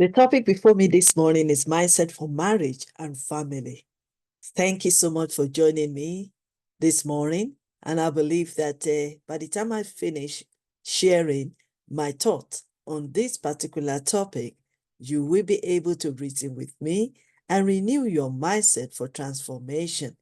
The topic before me this morning is mindset for marriage and family. Thank you so much for joining me this morning. And I believe that by the time I finish sharing my thoughts on this particular topic, you will be able to reason with me and renew your mindset for transformation.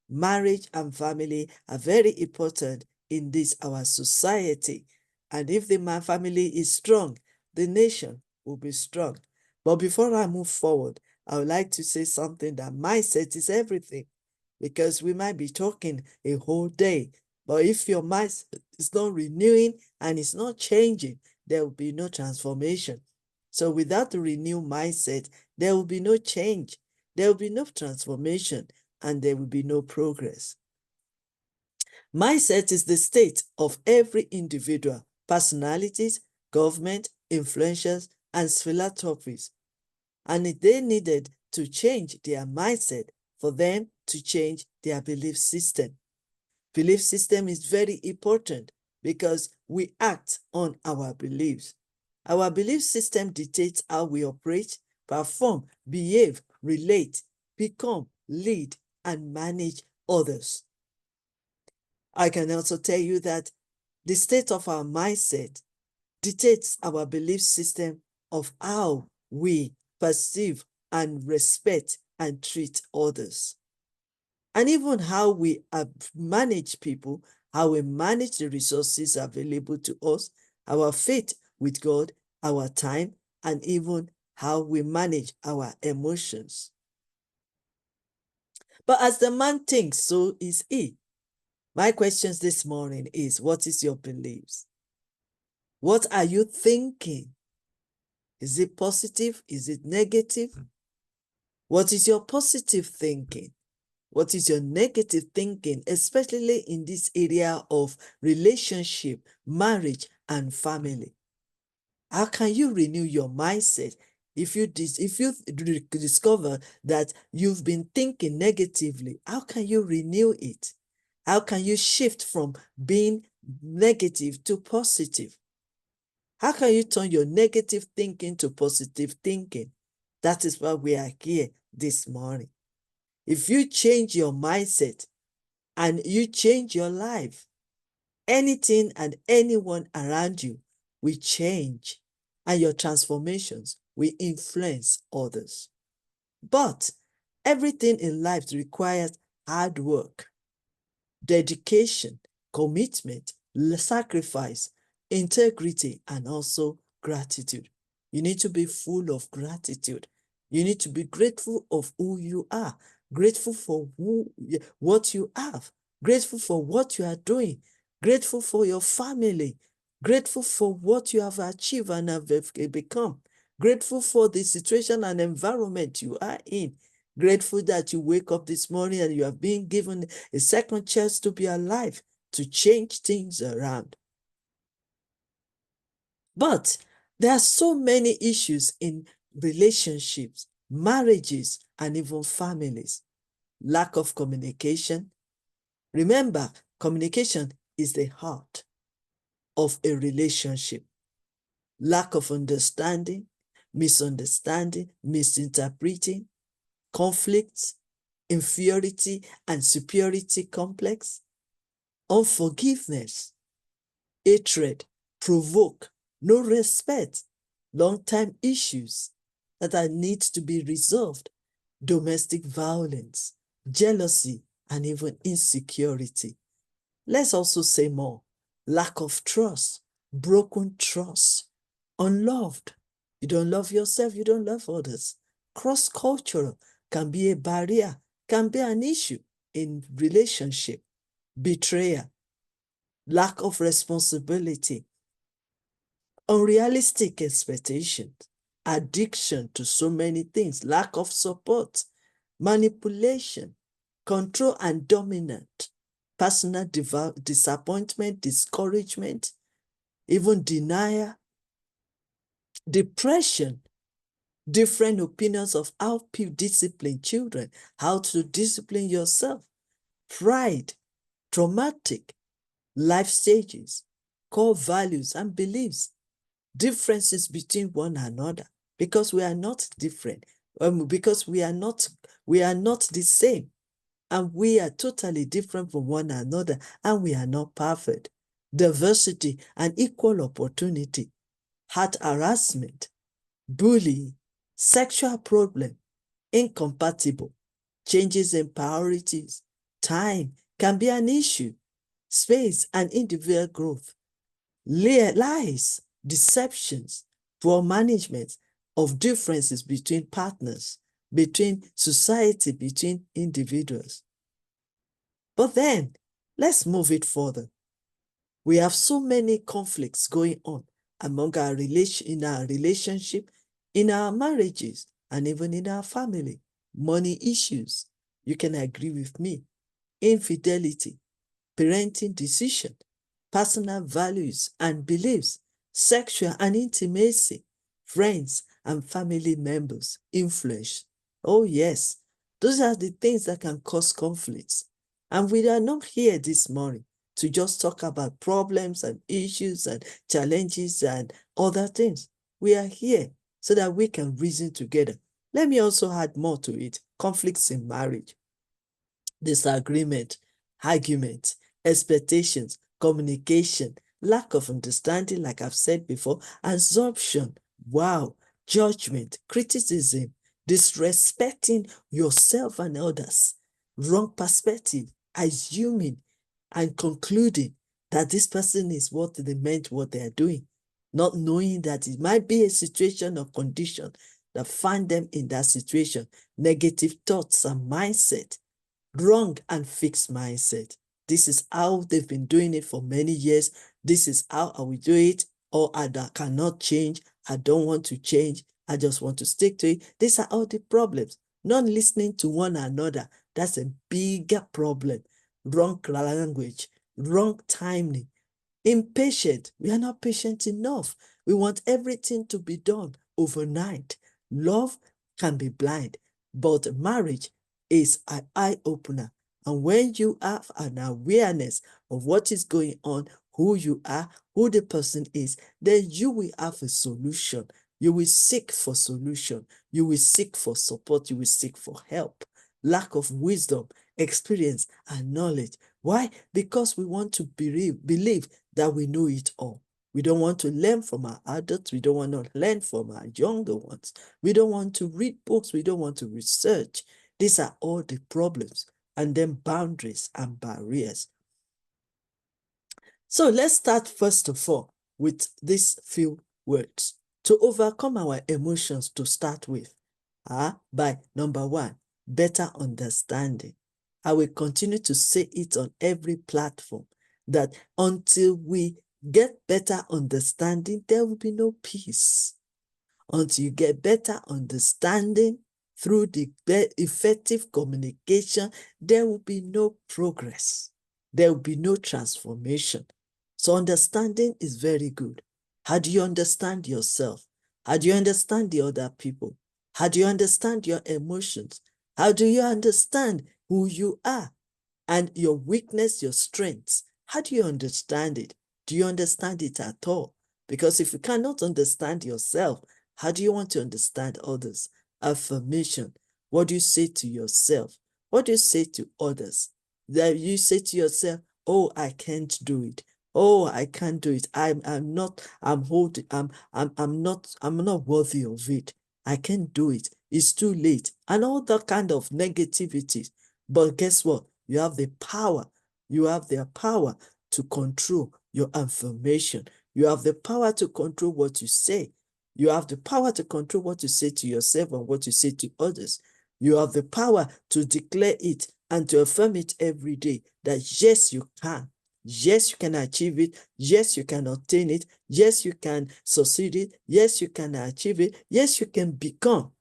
Marriage and family are very important in this our society. And if the family is strong, the nation will be strong. But before I move forward, I would like to say something that mindset is everything, because we might be talking a whole day, but if your mindset is not renewing and it's not changing, there will be no transformation. So without the renewed mindset, there will be no change, there will be no transformation, and there will be no progress. Mindset is the state of every individual, personalities, government, influencers, and philanthropies, and they needed to change their mindset for them to change their belief system. Belief system is very important because we act on our beliefs. Our belief system dictates how we operate, perform, behave, relate, become, lead, and manage others. I can also tell you that the state of our mindset dictates our belief system of how we perceive and respect and treat others. And even how we manage people, how we manage the resources available to us, our faith with God, our time, and even how we manage our emotions. But as the man thinks, so is he. My questions this morning is, what is your beliefs? What are you thinking? Is it positive? Is it negative? What is your positive thinking? What is your negative thinking, especially in this area of relationship, marriage, and family? How can you renew your mindset if you discover that you've been thinking negatively? How can you renew it? How can you shift from being negative to positive? How can you turn your negative thinking to positive thinking? That is why we are here this morning. If you change your mindset and you change your life, anything and anyone around you will change, and your transformations will influence others. But everything in life requires hard work, dedication, commitment, sacrifice, integrity, and also gratitude. You need to be full of gratitude. You need to be grateful of who you are, grateful for what you have, grateful for what you are doing, grateful for your family, grateful for what you have achieved and have become, grateful for the situation and environment you are in, grateful that you wake up this morning and you have been given a second chance to be alive, to change things around. But there are so many issues in relationships, marriages, and even families. Lack of communication. Remember, communication is the heart of a relationship. Lack of understanding, misunderstanding, misinterpreting, conflicts, inferiority and superiority complex, unforgiveness, hatred, provoke, no respect, long-time issues that need to be resolved, domestic violence, jealousy, and even insecurity. Let's also say more. Lack of trust, broken trust, unloved. You don't love yourself, you don't love others. Cross-cultural can be a barrier, can be an issue in relationship. Betrayal, lack of responsibility, unrealistic expectations, addiction to so many things, lack of support, manipulation, control and dominant, personal disappointment, discouragement, even denial, depression, different opinions of how to discipline children, how to discipline yourself, pride, traumatic, life stages, core values and beliefs, differences between one another, because we are not different, because we are not the same, and we are totally different from one another, and we are not perfect. Diversity and equal opportunity, heart harassment, bullying, sexual problem, incompatible, changes in priorities, time can be an issue, space and individual growth, lies, deceptions, poor management of differences between partners, between society, between individuals. But then, let's move it further. We have so many conflicts going on among in our relationship, in our marriages, and even in our family. Money issues, you can agree with me. Infidelity, parenting decision, personal values and beliefs, sexual and intimacy, friends and family members, influence. Oh yes, those are the things that can cause conflicts. And we are not here this morning to just talk about problems and issues and challenges and other things. We are here so that we can reason together. Let me also add more to it. Conflicts in marriage, disagreement, argument, expectations, communication, lack of understanding, like I've said before, assumption, wow, judgment, criticism, disrespecting yourself and others, wrong perspective, assuming and concluding that this person is what they meant, what they are doing, not knowing that it might be a situation or condition that find them in that situation, negative thoughts and mindset, wrong and fixed mindset. This is how they've been doing it for many years. This is how I will do it, or I cannot change. I don't want to change. I just want to stick to it. These are all the problems. Not listening to one another. That's a bigger problem. Wrong language, wrong timing, impatient. We are not patient enough. We want everything to be done overnight. Love can be blind, but marriage is an eye-opener. And when you have an awareness of what is going on, who you are, who the person is, then you will have a solution. You will seek for solution. You will seek for support. You will seek for help. Lack of wisdom, experience, and knowledge. Why? Because we want to believe that we know it all. We don't want to learn from our adults. We don't want to learn from our younger ones. We don't want to read books. We don't want to research. These are all the problems. And then boundaries and barriers. So let's start first of all with these few words. To overcome our emotions to start with, by number one, better understanding. I will continue to say it on every platform that until we get better understanding, there will be no peace. Until you get better understanding through the effective communication, there will be no progress. There will be no transformation. So understanding is very good. How do you understand yourself? How do you understand the other people? How do you understand your emotions? How do you understand who you are and your weakness, your strengths? How do you understand it? Do you understand it at all? Because if you cannot understand yourself, how do you want to understand others? Affirmation. What do you say to yourself? What do you say to others? That you say to yourself, oh, I can't do it. Oh, I can't do it. I'm not, I'm not worthy of it. I can't do it. It's too late. And all that kind of negativity. But guess what? You have the power. You have the power to control your affirmation. You have the power to control what you say. You have the power to control what you say to yourself and what you say to others. You have the power to declare it and to affirm it every day that yes, you can. Yes, you can achieve it. Yes, you can obtain it. Yes, you can succeed it. Yes, you can achieve it. Yes, you can become.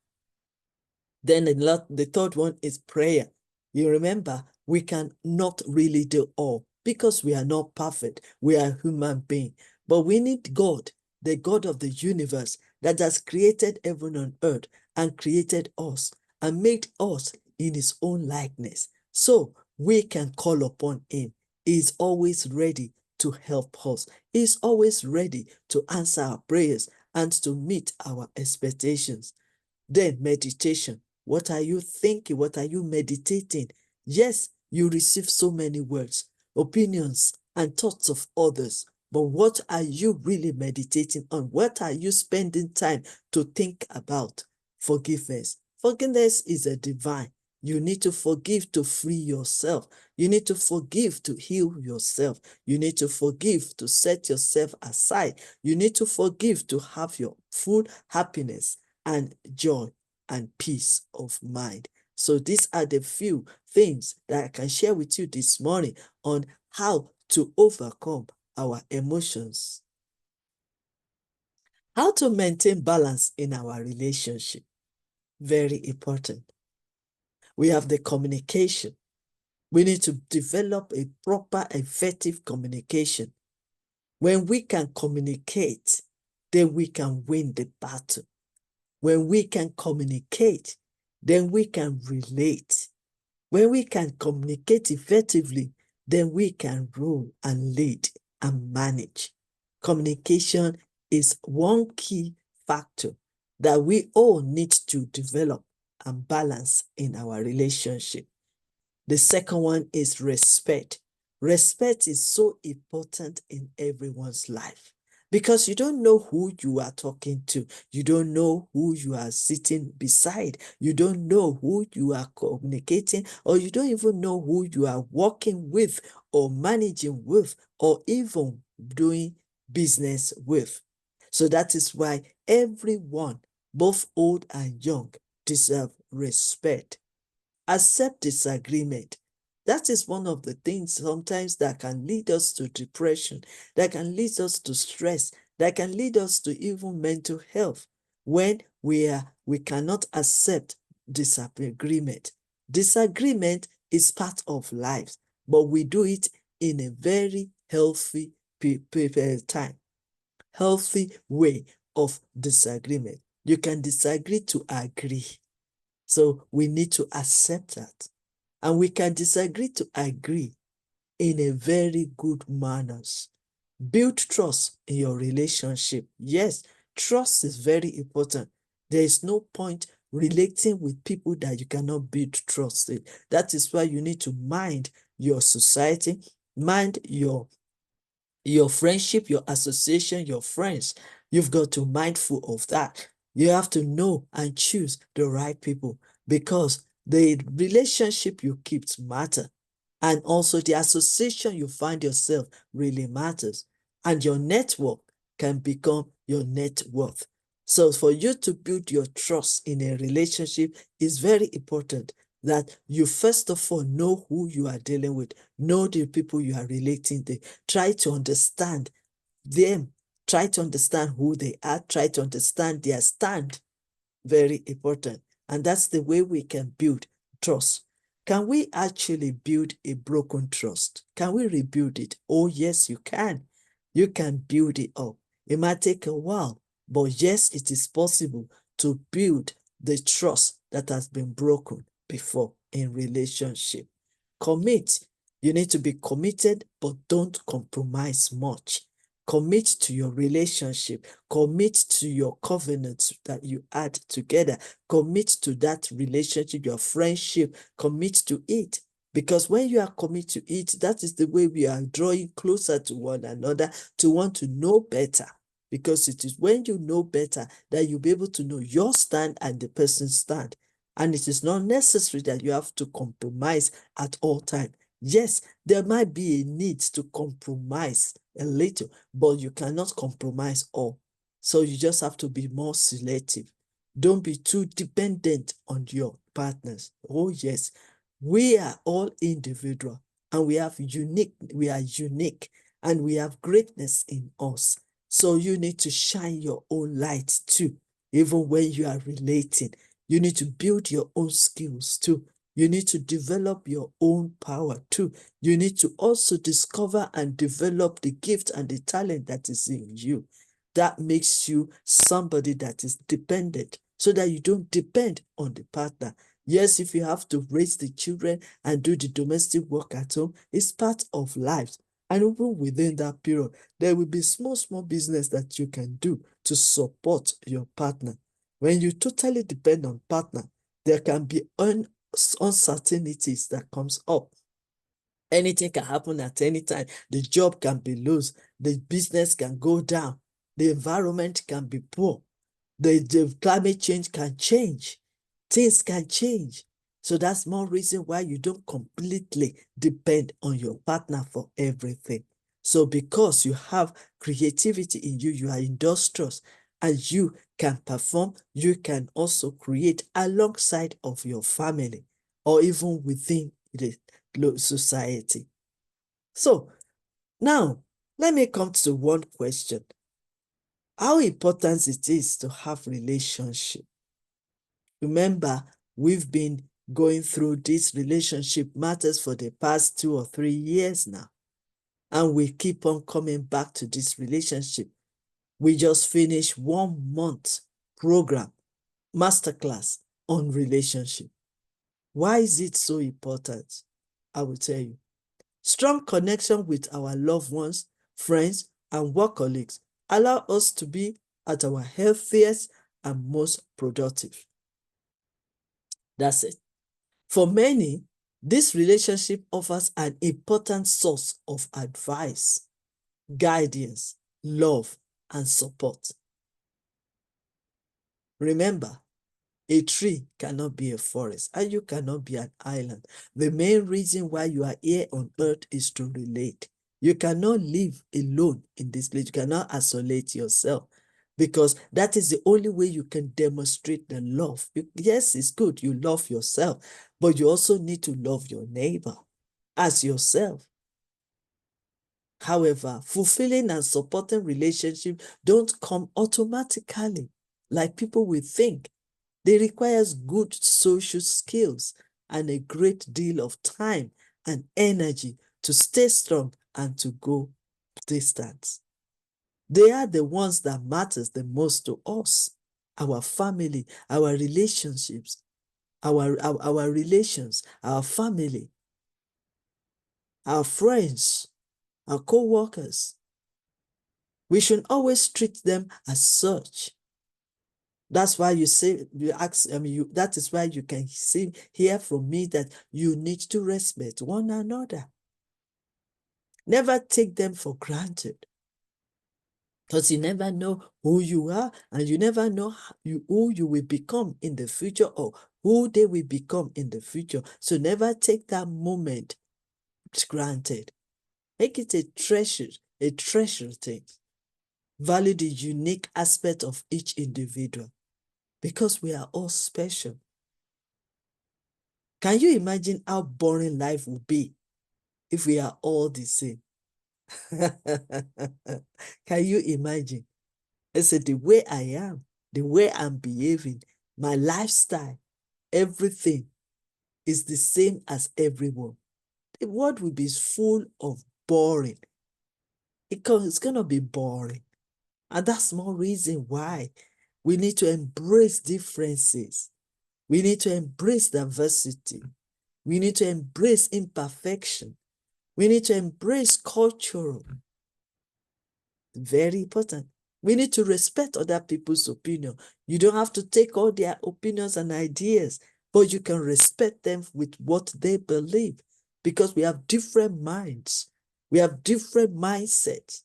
Then the third one is prayer. You remember, we can not really do all because we are not perfect. We are human beings. But we need God, the God of the universe that has created heaven and earth and created us and made us in his own likeness. So we can call upon him. He is always ready to help us. He is always ready to answer our prayers and to meet our expectations. Then meditation. What are you thinking? What are you meditating? Yes, you receive so many words, opinions, and thoughts of others. But what are you really meditating on? What are you spending time to think about? Forgiveness. Forgiveness is a divine. You need to forgive to free yourself. You need to forgive to heal yourself. You need to forgive to set yourself aside. You need to forgive to have your full happiness and joy and peace of mind. So these are the few things that I can share with you this morning on how to overcome our emotions. How to maintain balance in our relationship. Very important. We have the communication. We need to develop a proper, effective communication. When we can communicate, then we can win the battle. When we can communicate, then we can relate. When we can communicate effectively, then we can rule and lead and manage. Communication is one key factor that we all need to develop and balance in our relationship. The second one is respect. Respect is so important in everyone's life because you don't know who you are talking to. You don't know who you are sitting beside. You don't know who you are communicating, or you don't even know who you are working with or managing with or even doing business with. So that is why everyone, both old and young, deserve respect. Accept disagreement. That is one of the things sometimes that can lead us to depression, that can lead us to stress, that can lead us to even mental health when we cannot accept disagreement. Disagreement is part of life, but we do it in a very healthy time, healthy way of disagreement. You can disagree to agree. So we need to accept that. And we can disagree to agree in a very good manners. Build trust in your relationship. Yes, trust is very important. There is no point relating with people that you cannot build trust in. That is why you need to mind your society, mind your friendship, your association, your friends. You've got to be mindful of that. You have to know and choose the right people because the relationship you keep matter. And also the association you find yourself really matters. And your network can become your net worth. So for you to build your trust in a relationship is very important that you first of all know who you are dealing with, know the people you are relating to, try to understand them, try to understand who they are, try to understand their stand. Very important. And that's the way we can build trust. Can we actually build a broken trust? Can we rebuild it? Oh, yes, you can. You can build it up. It might take a while, but yes, it is possible to build the trust that has been broken before in relationship. Commit. You need to be committed, but don't compromise much. Commit to your relationship. Commit to your covenants that you add together. Commit to that relationship, your friendship. Commit to it. Because when you are committed to it, that is the way we are drawing closer to one another to want to know better. Because it is when you know better that you'll be able to know your stand and the person's stand. And it is not necessary that you have to compromise at all times. Yes, there might be a need to compromise a little, but you cannot compromise all. So you just have to be more selective. Don't be too dependent on your partners. Oh, yes, we are all individual and we are unique and we have greatness in us. So you need to shine your own light too, even when you are relating. You need to build your own skills too. You need to develop your own power too. You need to also discover and develop the gift and the talent that is in you. That makes you somebody that is dependent so that you don't depend on the partner. Yes, if you have to raise the children and do the domestic work at home, it's part of life. And even within that period, there will be small, small business that you can do to support your partner. When you totally depend on partner, there can be uncertainties that comes up. Anything can happen at any time. The job can be lost. The business can go down. The environment can be poor. The climate change can change. Things can change. So that's more reason why you don't completely depend on your partner for everything. So because you have creativity in you, you are industrious, and you can perform, you can also create alongside of your family or even within the society. So now, let me come to one question. How important it is to have relationship? Remember, we've been going through this relationship matters for the past 2 or 3 years now. And we keep on coming back to this relationship. We just finished 1 month program, masterclass on relationship. Why is it so important? I will tell you. Strong connection with our loved ones, friends, and work colleagues allow us to be at our healthiest and most productive. That's it. For many, this relationship offers an important source of advice, guidance, love, and support. Remember, a tree cannot be a forest, and you cannot be an island. The main reason why you are here on earth is to relate. You cannot live alone in this place. You cannot isolate yourself, because that is the only way you can demonstrate the love. Yes, it's good. You love yourself, but you also need to love your neighbor as yourself. However, fulfilling and supporting relationships don't come automatically, like people will think. They require good social skills and a great deal of time and energy to stay strong and to go distance. They are the ones that matters the most to us, our family, our relationships, our relations, our family, our friends, our co-workers. We should always treat them as such. That's why you say, you ask, that is why you can hear from me that you need to respect one another. Never take them for granted, because you never know who you are, and you never know who you will become in the future, or who they will become in the future. So never take that moment granted. Make it a treasure thing. Value the unique aspect of each individual, because we are all special. Can you imagine how boring life would be if we are all the same? Can you imagine? I said, the way I am, the way I'm behaving, my lifestyle, everything is the same as everyone. The world will be full of boring. It's going to be boring. And that's more reason why we need to embrace differences. We need to embrace diversity. We need to embrace imperfection. We need to embrace cultural. Very important. We need to respect other people's opinion. You don't have to take all their opinions and ideas, but you can respect them with what they believe, because we have different minds. We have different mindsets.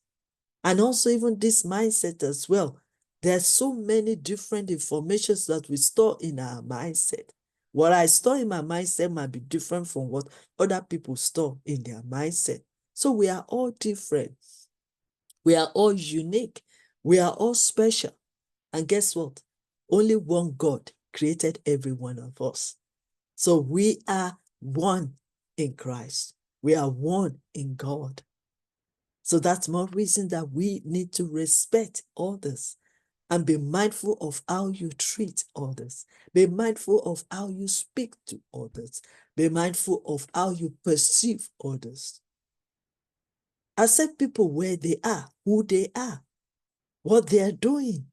And also even this mindset as well. There are so many different informations that we store in our mindset. What I store in my mindset might be different from what other people store in their mindset. So we are all different. We are all unique. We are all special. And guess what? Only one God created every one of us. So we are one in Christ. We are one in God. So that's more reason that we need to respect others and be mindful of how you treat others. Be mindful of how you speak to others. Be mindful of how you perceive others. Accept people where they are, who they are, what they are doing.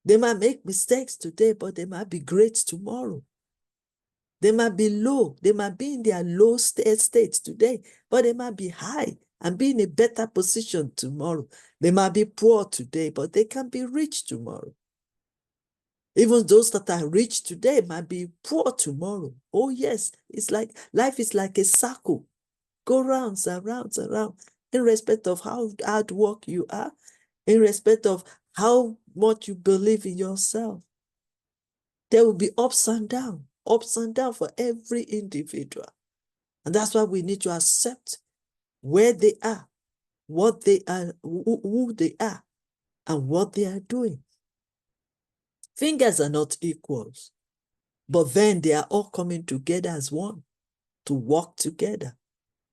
They might make mistakes today, but they might be great tomorrow. They might be low. They might be in their low state today, but they might be high and be in a better position tomorrow. They might be poor today, but they can be rich tomorrow. Even those that are rich today might be poor tomorrow. Oh yes, it's like life is like a circle. Go rounds and rounds and rounds, in respect of how hard work you are, in respect of how much you believe in yourself. There will be ups and downs for every individual. And that's why we need to accept where they are, what they are, who they are, and what they are doing. Fingers are not equals, but then they are all coming together as one to work together.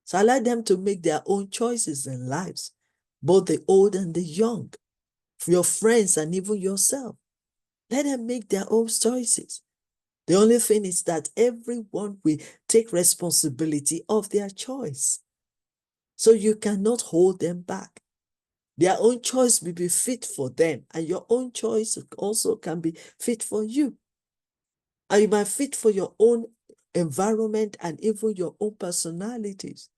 So allow them to make their own choices in lives, both the old and the young, for your friends and even yourself. Let them make their own choices. The only thing is that everyone will take responsibility of their choice. So you cannot hold them back. Their own choice will be fit for them, and your own choice also can be fit for you. And you might fit for your own environment and even your own personalities.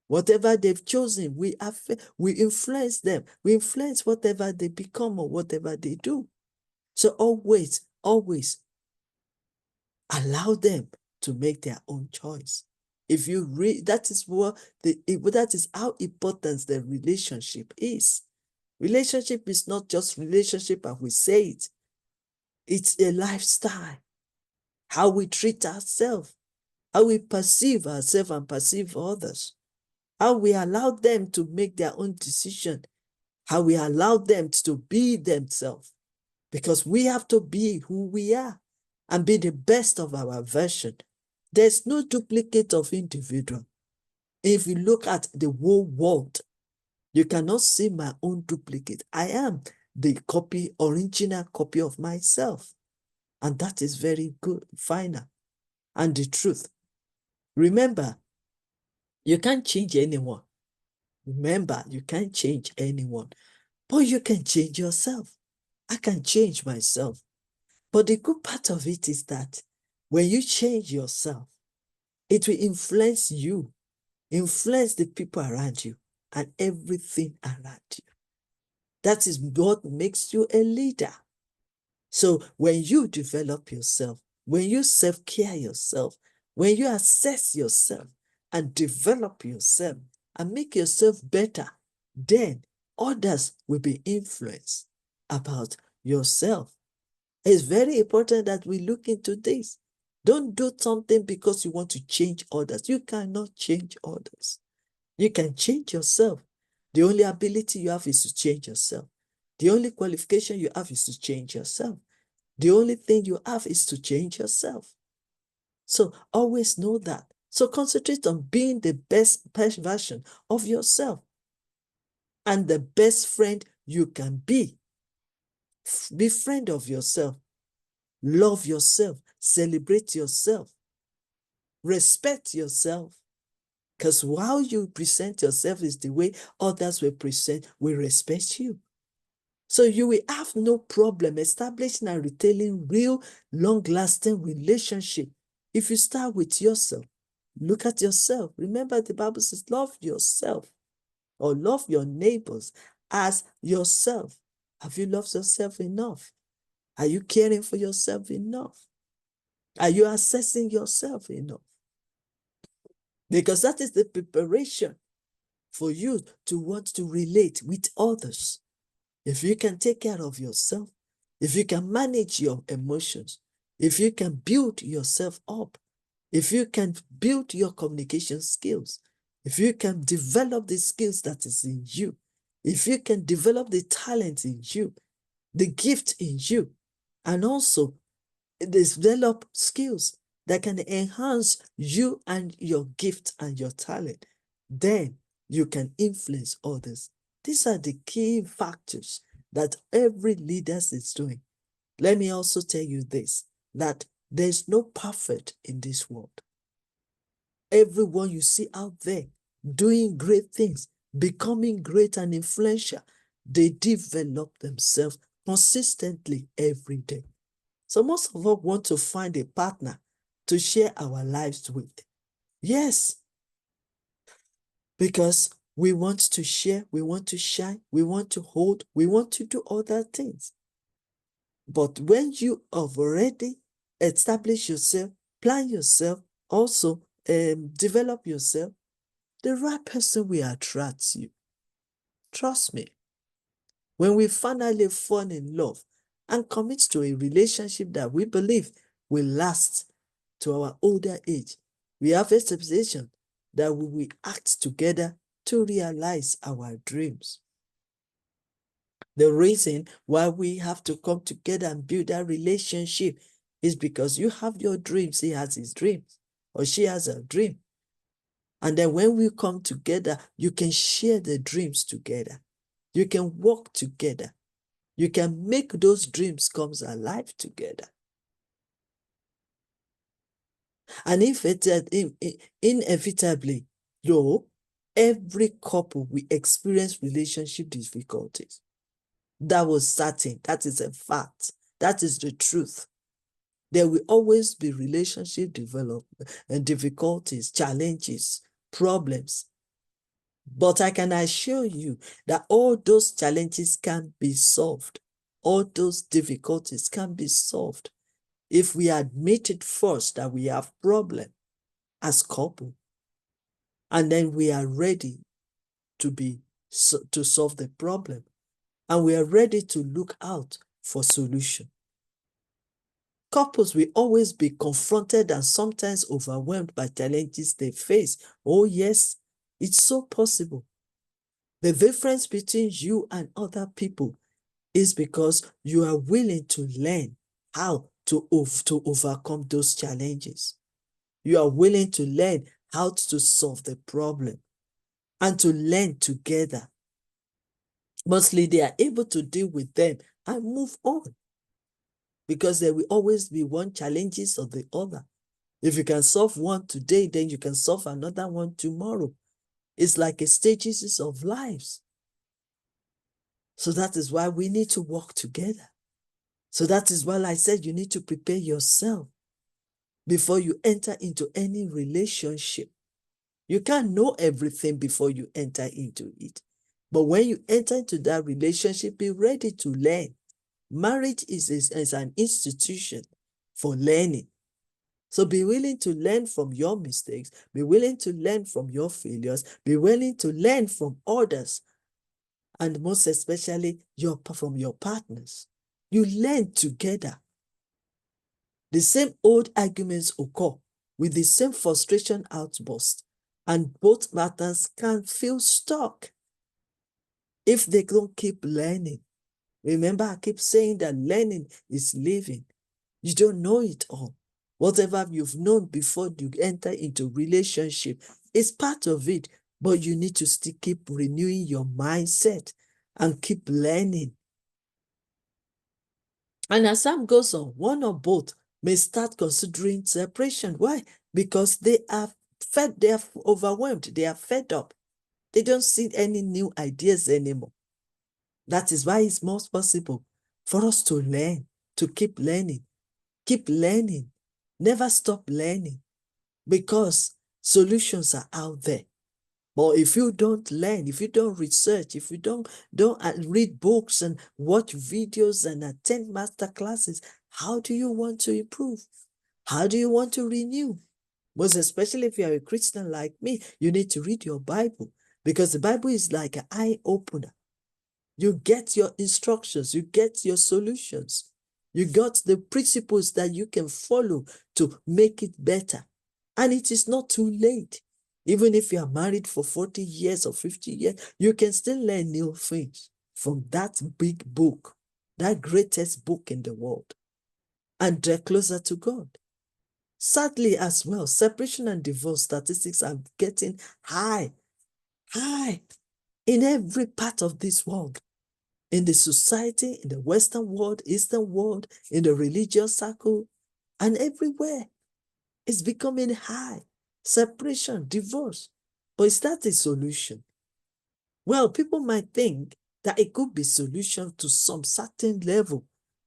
Whatever they've chosen, we influence them. We influence whatever they become or whatever they do. So always allow them to make their own choice. If you read, that is how important the relationship is. Relationship is not just relationship as we say it. It's a lifestyle. How we treat ourselves, how we perceive ourselves and perceive others, how we allow them to make their own decision, how we allow them to be themselves. Because we have to be who we are and be the best of our version. There's no duplicate of individual. If you look at the whole world, you cannot see my own duplicate. I am the original copy of myself. And that is very good, final. And the truth. Remember, you can't change anyone. Remember, you can't change anyone, but you can change yourself. I can change myself. But the good part of it is that when you change yourself, it will influence you, influence the people around you, and everything around you. That is what makes you a leader. So when you develop yourself, when you self-care yourself, when you assess yourself and develop yourself and make yourself better, then others will be influenced about yourself. It's very important that we look into this. Don't do something because you want to change others. You cannot change others. You can change yourself. The only ability you have is to change yourself. The only qualification you have is to change yourself. The only thing you have is to change yourself. So always know that. So concentrate on being the best version of yourself and the best friend you can be. Be friend of yourself. Love yourself. Celebrate yourself. Respect yourself. Because how you present yourself is the way others will respect you. So you will have no problem establishing and retaining real, long-lasting relationship if you start with yourself. Look at yourself. Remember, the Bible says, love yourself or love your neighbors as yourself. Have you loved yourself enough? Are you caring for yourself enough? Are you assessing yourself enough? Because that is the preparation for you to want to relate with others. If you can take care of yourself, if you can manage your emotions, if you can build yourself up, if you can build your communication skills, if you can develop the skills that is in you, if you can develop the talent in you, the gift in you, and also develop skills that can enhance you and your gift and your talent, then you can influence others. These are the key factors that every leader is doing. Let me also tell you this, that there's no perfect in this world. Everyone you see out there doing great things, becoming great and influential, they develop themselves consistently every day. So most of us want to find a partner to share our lives with. Yes, because We want to share, we want to shine, we want to hold, we want to do other things. But when you have already established yourself, plan yourself, also develop yourself, the right person will attract you. Trust me. When we finally fall in love and commit to a relationship that we believe will last to our older age, we have expectation that we will act together to realize our dreams. The reason why we have to come together and build that relationship is because you have your dreams, he has his dreams, or she has a dream. And then when we come together, you can share the dreams together. You can work together. You can make those dreams come alive together. And if it, inevitably, though, every couple will experience relationship difficulties. That was certain. That is a fact. That is the truth. There will always be relationship development and difficulties, challenges, problems. But I can assure you that all those challenges can be solved. All those difficulties can be solved if we admit it first that we have problem as couple, and then we are ready to solve the problem, and we are ready to look out for solution. Couples will always be confronted and sometimes overwhelmed by challenges they face. Oh yes, it's so possible. The difference between you and other people is because you are willing to learn how to overcome those challenges. You are willing to learn how to solve the problem and to learn together. Mostly they are able to deal with them and move on, because there will always be one challenges or the other. If you can solve one today, then you can solve another one tomorrow. It's like a stages of lives. So that is why we need to work together. So that is why I said you need to prepare yourself before you enter into any relationship. You can't know everything before you enter into it. But when you enter into that relationship, be ready to learn. Marriage is an institution for learning. So be willing to learn from your mistakes. Be willing to learn from your failures. Be willing to learn from others. And most especially from your partners. You learn together. The same old arguments occur with the same frustration outburst, and both partners can feel stuck if they don't keep learning. Remember, I keep saying that learning is living. You don't know it all. Whatever you've known before you enter into relationship is part of it, but you need to still keep renewing your mindset and keep learning. And as time goes on, one or both may start considering separation. Why? Because they are overwhelmed, they are fed up. They don't see any new ideas anymore. That is why it's most possible for us to learn, to keep learning, never stop learning, because solutions are out there. But if you don't learn, if you don't research, if you don't read books and watch videos and attend master classes, how do you want to improve? How do you want to renew? Most especially if you are a Christian like me, you need to read your Bible, because the Bible is like an eye opener. You get your instructions, you get your solutions, you got the principles that you can follow to make it better. And it is not too late. Even if you are married for 40 years or 50 years, you can still learn new things from that big book, that greatest book in the world, and draw closer to God. Sadly as well, separation and divorce statistics are getting high in every part of this world. In the society, in the Western world, Eastern world, in the religious circle, and everywhere. It's becoming high. Separation, divorce. But is that a solution? Well, people might think that it could be solution to some certain level.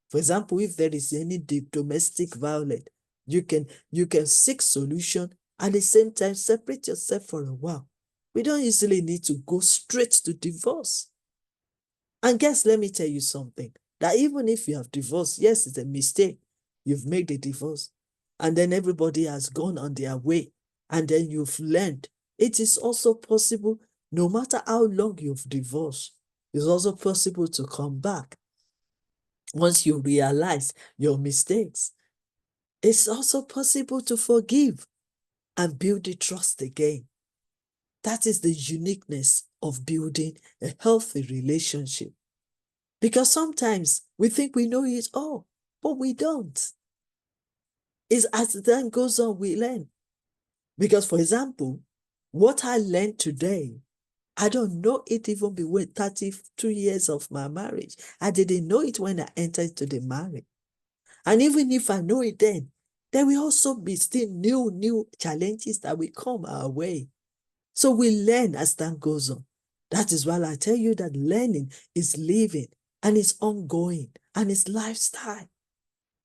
For example, if there is any domestic violence, you can seek solution, at the same time separate yourself for a while. We don't easily need to go straight to divorce. And guess, let me tell you something, that even if you have divorced, yes, it's a mistake. You've made a divorce. And then everybody has gone on their way. And then you've learned. It is also possible, no matter how long you've divorced, it's also possible to come back. Once you realize your mistakes, it's also possible to forgive and build the trust again. That is the uniqueness of building a healthy relationship. Because sometimes we think we know it all, but we don't. It's as the time goes on, we learn. Because, for example, what I learned today, I don't know it even between 32 years of my marriage. I didn't know it when I entered into the marriage. And even if I know it then, there will also be still new challenges that will come our way. So we learn as time goes on. That is why I tell you that learning is living and it's ongoing and it's lifestyle.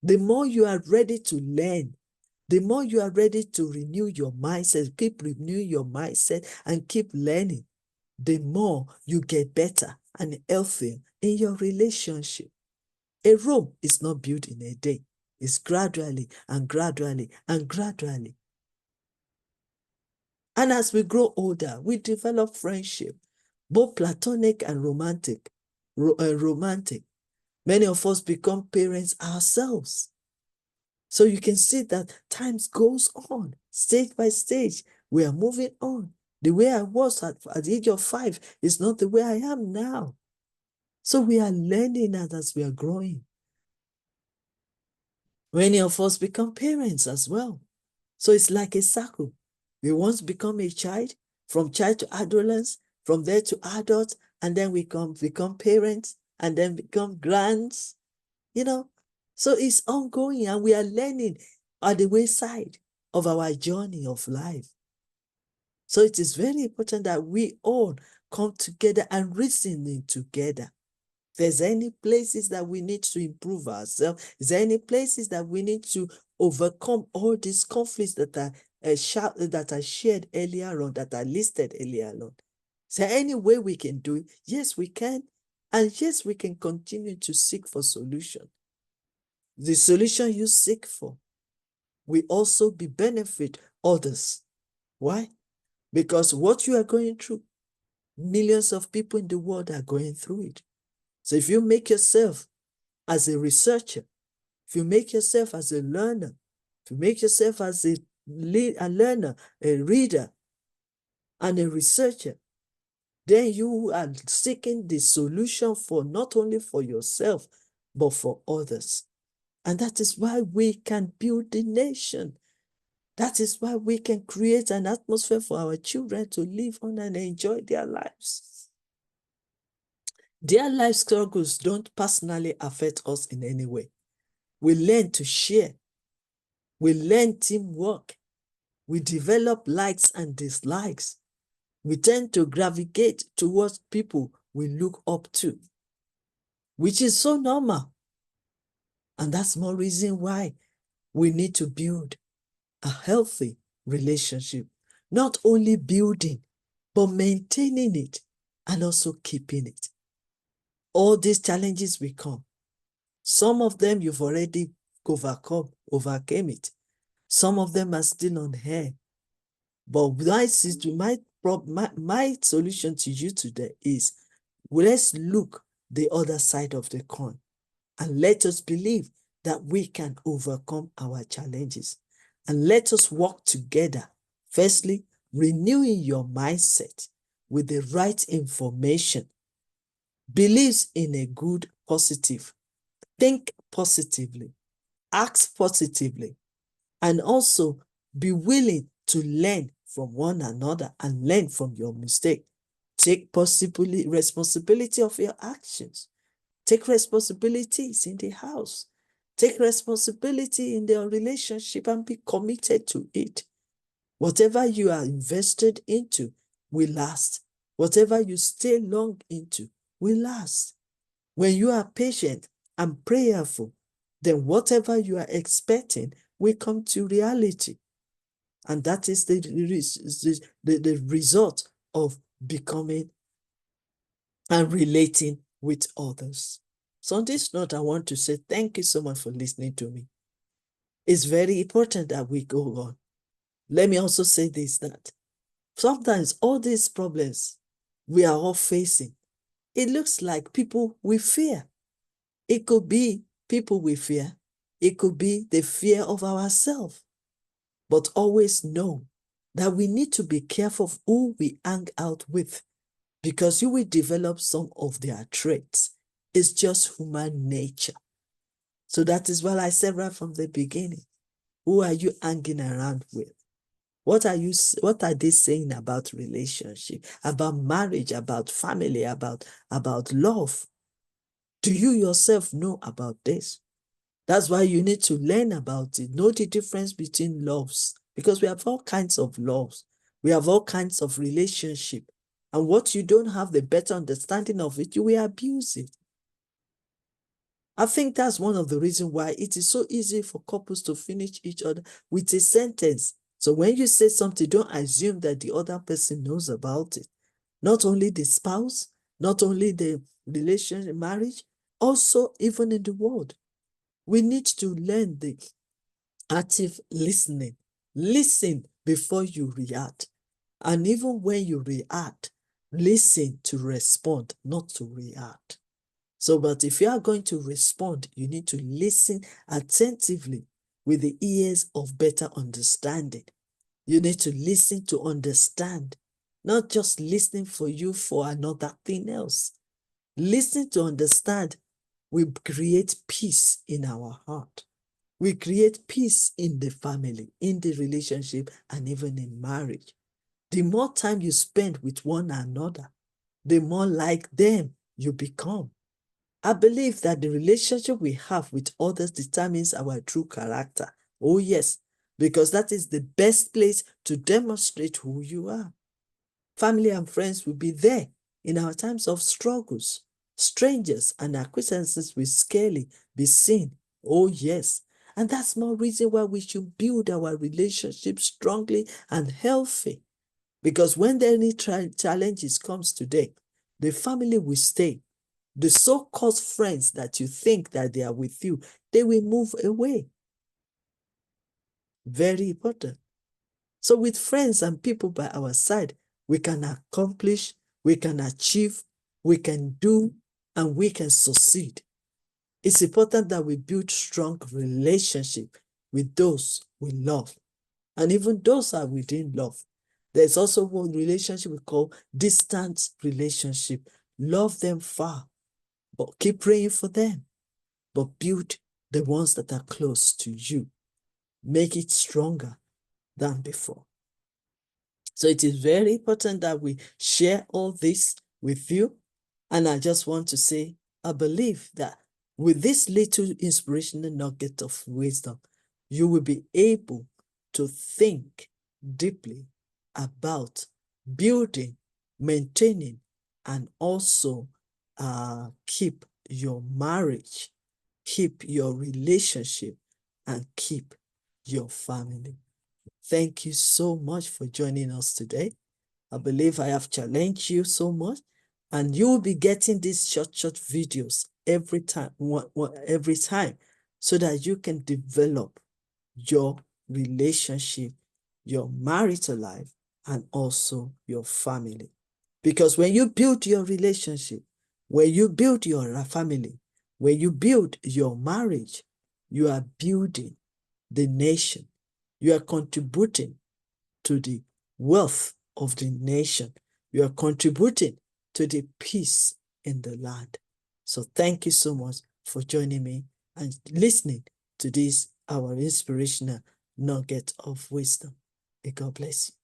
The more you are ready to learn, the more you are ready to renew your mindset, keep renewing your mindset and keep learning, the more you get better and healthier in your relationship. A Rome is not built in a day. It's gradually and gradually and gradually. And as we grow older, we develop friendship, both platonic and romantic. Romantic. Many of us become parents ourselves. So you can see that time goes on, stage by stage. We are moving on. The way I was at the age of 5 is not the way I am now. So we are learning as we are growing. Many of us become parents as well. So it's like a circle. We once become a child, from child to adolescence, from there to adult, and then we become parents, and then become grands, you know. So it's ongoing, and we are learning at the wayside of our journey of life. So it is very important that we all come together and reason together. If there's any places that we need to improve ourselves, is there any places that we need to overcome all these conflicts that are shared earlier on, that are listed earlier on? Is there any way we can do it? Yes, we can. And yes, we can continue to seek for solution. The solution you seek for will also be benefit others. Why? Because what you are going through, millions of people in the world are going through it. So if you make yourself as a researcher, if you make yourself as a learner, if you make yourself as a learner, a reader, and a researcher, then you are seeking the solution for not only for yourself, but for others. And that is why we can build the nation. That is why we can create an atmosphere for our children to live on and enjoy their lives. Their life struggles don't personally affect us in any way. We learn to share. We learn teamwork. We develop likes and dislikes. We tend to gravitate towards people we look up to, which is so normal. And that's more reason why we need to build a healthy relationship. Not only building, but maintaining it and also keeping it. All these challenges will come. Some of them you've already overcame it. Some of them are still on air. But my solution to you today is, let's look the other side of the coin and let us believe that we can overcome our challenges. And let us work together. Firstly, renewing your mindset with the right information. Believes in a good positive. Think positively. Act positively. And also be willing to learn from one another and learn from your mistake. Take responsibility of your actions. Take responsibilities in the house. Take responsibility in their relationship and be committed to it. Whatever you are invested into will last. Whatever you stay long into will last. When you are patient and prayerful, then whatever you are expecting will come to reality. And that is the result of becoming and relating with others. So on this note, I want to say thank you so much for listening to me. It's very important that we go on. Let me also say this, that sometimes all these problems we are all facing, it looks like people we fear. It could be people we fear. It could be the fear of ourselves. But always know that we need to be careful of who we hang out with, because you will develop some of their traits. It's just human nature. So that is what I said right from the beginning. Who are you hanging around with? What are they saying about relationship, about marriage, about family, about love? Do you yourself know about this? That's why you need to learn about it. Know the difference between loves, because we have all kinds of loves. We have all kinds of relationship. And what you don't have the better understanding of it, you will abuse it. I think that's one of the reasons why it is so easy for couples to finish each other with a sentence. So when you say something, don't assume that the other person knows about it. Not only the spouse, not only the relationship, marriage, also even in the world. We need to learn the active listening. Listen before you react. And even when you react, listen to respond, not to react. So, but if you are going to respond, you need to listen attentively with the ears of better understanding. You need to listen to understand, not just listening for you for another thing else. Listen to understand will create peace in our heart. We create peace in the family, in the relationship, and even in marriage. The more time you spend with one another, the more like them you become. I believe that the relationship we have with others determines our true character. Oh, yes, because that is the best place to demonstrate who you are. Family and friends will be there in our times of struggles. Strangers and acquaintances will scarcely be seen. Oh, yes. And that's more reason why we should build our relationship strongly and healthy. Because when there any challenges comes today, the family will stay. The so-called friends that you think that they are with you, they will move away. Very important. So with friends and people by our side, we can accomplish, we can achieve, we can do, and we can succeed. It's important that we build strong relationship with those we love. And even those are within love. There's also one relationship we call distant relationship. Love them far, but keep praying for them. But build the ones that are close to you. Make it stronger than before. So it is very important that we share all this with you. And I just want to say, I believe that with this little inspirational nugget of wisdom, you will be able to think deeply about building, maintaining, and also keep your marriage, keep your relationship, and keep your family. Thank you so much for joining us today. I believe I have challenged you so much, and you will be getting these short videos every time, so that you can develop your relationship, your marital life, and also your family. Because when you build your relationship, when you build your family, when you build your marriage, you are building the nation. You are contributing to the wealth of the nation. You are contributing to the peace in the land. So thank you so much for joining me and listening to this, our inspirational nugget of wisdom. May God bless you.